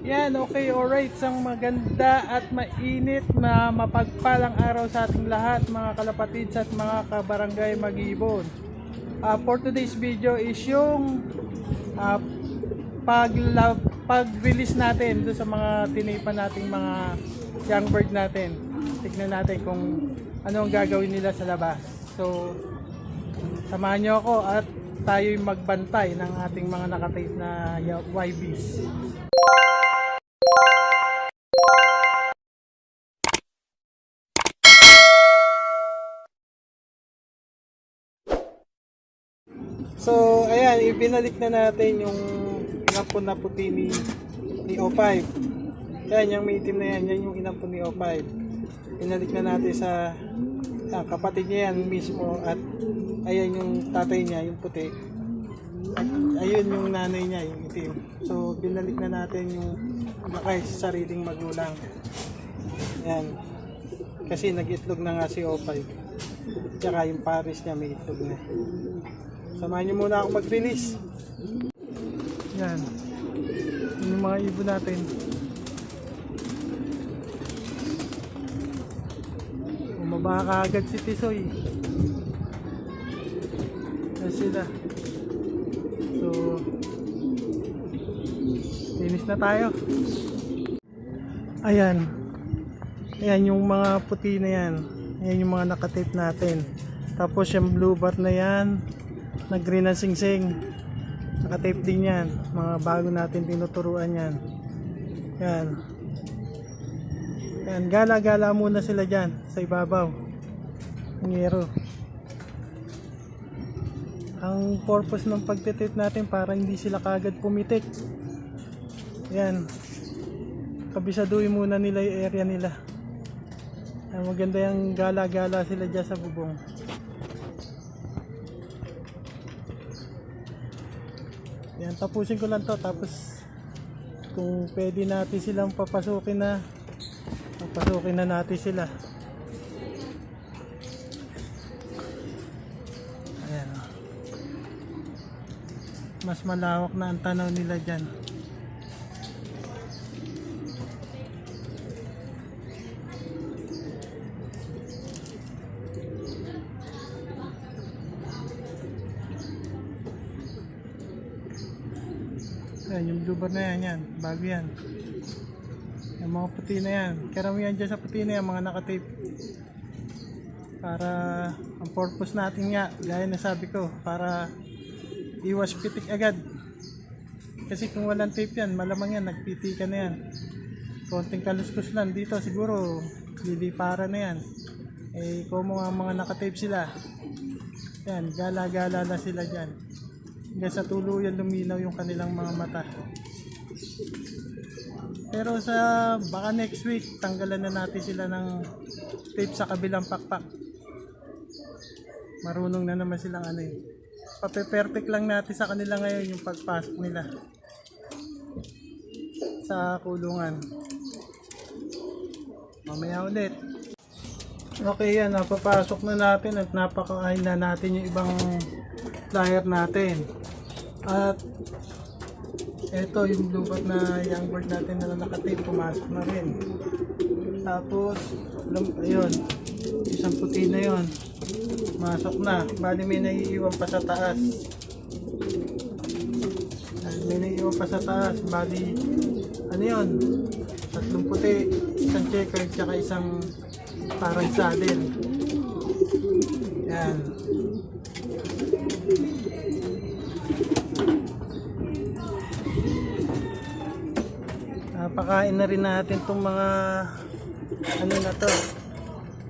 Yan, okay, alright. Isang maganda at mainit na mapagpalang araw sa ating lahat, mga kalapatids at mga kabarangay Mag-ibon. For today's video is yung pag-release natin doon sa mga tinipan nating mga young bird natin. Tignan natin kung ano ang gagawin nila sa labas. So, samahan nyo ako at tayo'y magbantay ng ating mga nakatape na YBs. So, ayan, ibinalik na natin yung inampon na puti ni O5. Ayan, yung may itim na yan, yan yung inampon ni O5. Binalik na natin sa kapatid niya yan mismo at ayan yung tatay niya, yung puti. At ayun yung nanay niya, yung itim. So, binalik na natin yung nakay sa sariling magulang. Ayan. Kasi nag-itlog na nga si O5. Tsaka yung pares niya may itlog na. Samahan niyo muna ako mag-release. Yan. Yan yung mga ibon natin. Bumaba ka agad si Tisoy. Yan sila. So, finish na tayo. Ayan. Ayan yung mga puti na yan. Ayan yung mga nakatape natin. Tapos yung blue bat na yan. Nag-green na sing-sing. Naka-tape din yan. Mga bago natin tinuturuan yan. Yan. Yan. Gala-gala muna sila dyan sa ibabaw. Ngero. Ang purpose ng pagtitape natin para hindi sila kagad pumitik. Yan. Kabisaduhin muna nila yung area nila. Yan. Maganda yung gala-gala sila dyan sa bubong. Yan, tapusin ko lang to, tapos kung pwede natin silang papasukin na, papasukin na natin sila. Ayan. Mas malawak na ang tanaw nila dyan. Ayan, yung blue bar na yan, bago yan. Yung mga puti na yan, karamihan dyan sa puti na yan, mga nakatape. Para ang purpose natin nga, gaya na sabi ko, para iwas pitik agad. Kasi kung walang tape yan, malamang yan, nagpitikan na yan. Konting kaluskus lang dito, siguro lilipara na yan. Eh kung mga nakatape sila, yan, gala-gala na sila dyan. Hanggang sa tuluyan luminaw yung kanilang mga mata. Pero sa baka next week tanggalan na natin sila ng tape sa kabilang pakpak. Marunong na naman silang ano eh. Pape-perfect lang natin sa kanila ngayon yung pagpasok nila sa kulungan. Mamaya ulit. Okay, yan, napapasok na natin at napakain na natin yung ibang flyer natin. At eto yung blue bat na young bird natin na nakatape, pumasok na rin. Tapos ayun, isang puti na yon, masok na. Bali may naiiwan pa sa taas. May naiiwan pa sa taas. Bali ano yun, tatlong puti, isang checker, tsaka isang parang saddle. Yan. Napakain na rin natin itong mga ano na to,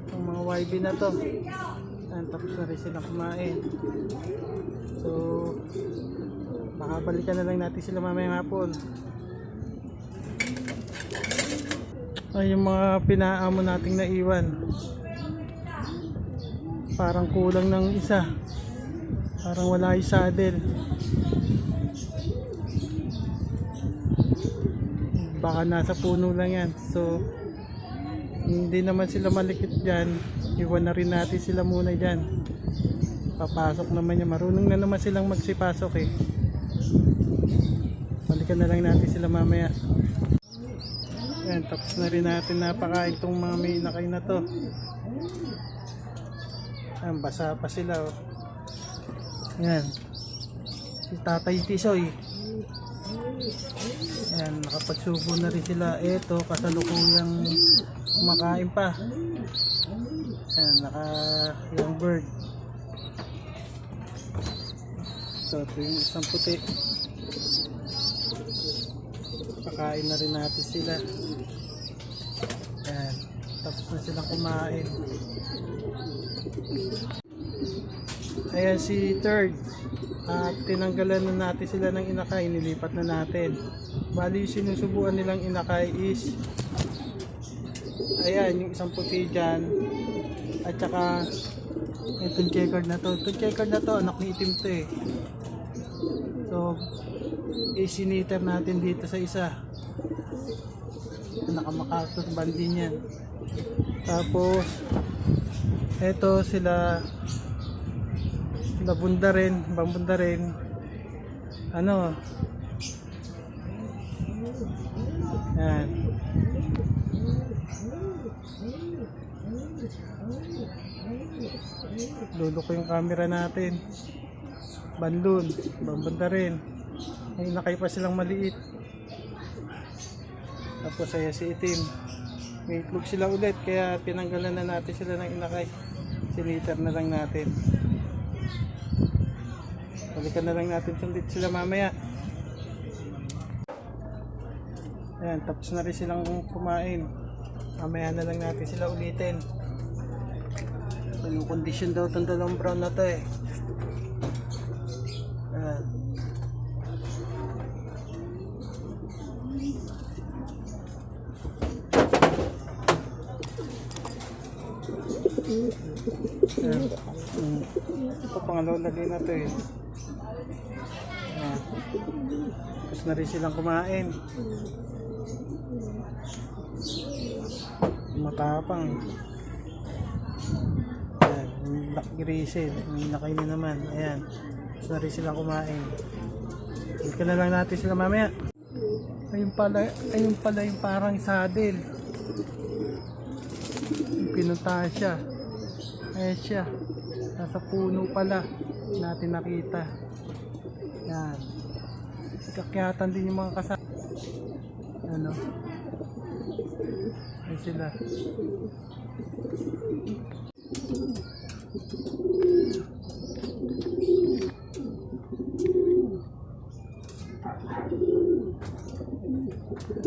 itong mga YB na to. Yan, tapos na rin sila kumain. So makabalikan na lang natin sila mamayang hapon. Ay, yung mga pinaamo nating naiwan, parang kulang ng isa, parang wala yung saddle. Baka nasa puno lang yan. So hindi naman sila malikit dyan, iwan na rin natin sila muna dyan. Papasok naman yan, marunong na naman silang magsipasok eh. Balikan na lang natin sila mamaya. Ayan, tapos na rin natin napakain itong mga may inakay na to. Ayan, basa pa sila. Oh. Ayan. Si Tatay Tisoy. Ayan, nakapagsubo na rin sila. Eto, kasalukuyang kumakain pa. Ayan, yung bird. So, ito yung isang puti. Pakain na rin natin sila. Ayan, tapos na silang kumain. Ayan si third. At tinanggalan na natin sila ng inakay, nilipat na natin. Bali yung sinusubuan nilang inakay is ayan, yung isang puti dyan. At saka itong checkered na to. Itong checkered na to, anak ni itim to eh. So, isiniter natin dito sa isa. Nakamakatong bandi niyan. Tapos, eto sila bambunda rin. Ano? Yan. Lulo ko yung camera natin. Bandun, bambunda rin. May nakay pa silang maliit. Tapos ay si itim. May itlog sila ulit kaya tinanggalan na natin sila ng inakay. Siniter na lang natin. Balikan na lang natin sundit sila mamaya. Ayan, tapos na rin silang kumain. Mamaya na lang natin sila ulitin. So, yung condition daw itong dalawang brown na to eh. Ayan. Ayan. Ito pangalawang lagay na to eh. Ayan. Tapos na rin silang kumain. Matapang. Ayan, yung black grizzle, yung nakay na naman. Ayan, tapos na rin silang kumain. Balikan na lang natin sila mamaya. Ayun pala yung parang saddle. Yung pinuntahan siya. Ayan siya. Nasa puno pala natin nakita. Yan. Kakyatan din yung mga kasama. Ano? Ayan sila.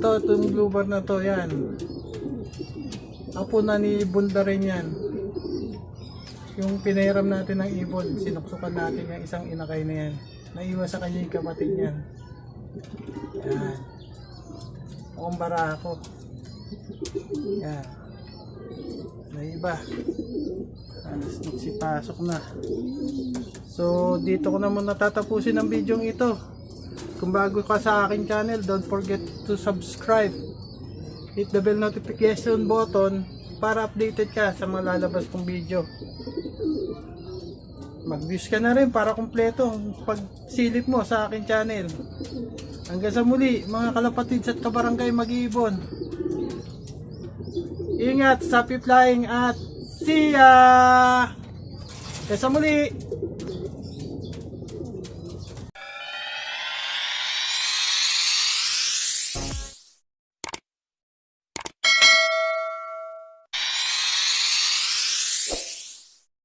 Itong bluebird na to, yan. Apo na ni Bunda rin yan. Yung pinairam natin ng ibon, sinuksukan natin yung isang inakay na yan. Naiwan sa kanya yung kapatid niyan. Yan. Mukhang barako. Yan. May iba. Alas nagsipasok na. So, dito ko na muna tatapusin ang video ito. Kung bago ka sa aking channel, don't forget to subscribe. Hit the bell notification button para updated ka sa mga lalabas kong video. Mag-views ka na rin para kumpleto ang pagsilip mo sa aking channel. Hanggang sa muli, mga kalapatids at kabarangay mag-iibon. Ingat, happy flying at see ya! Hanggang sa muli!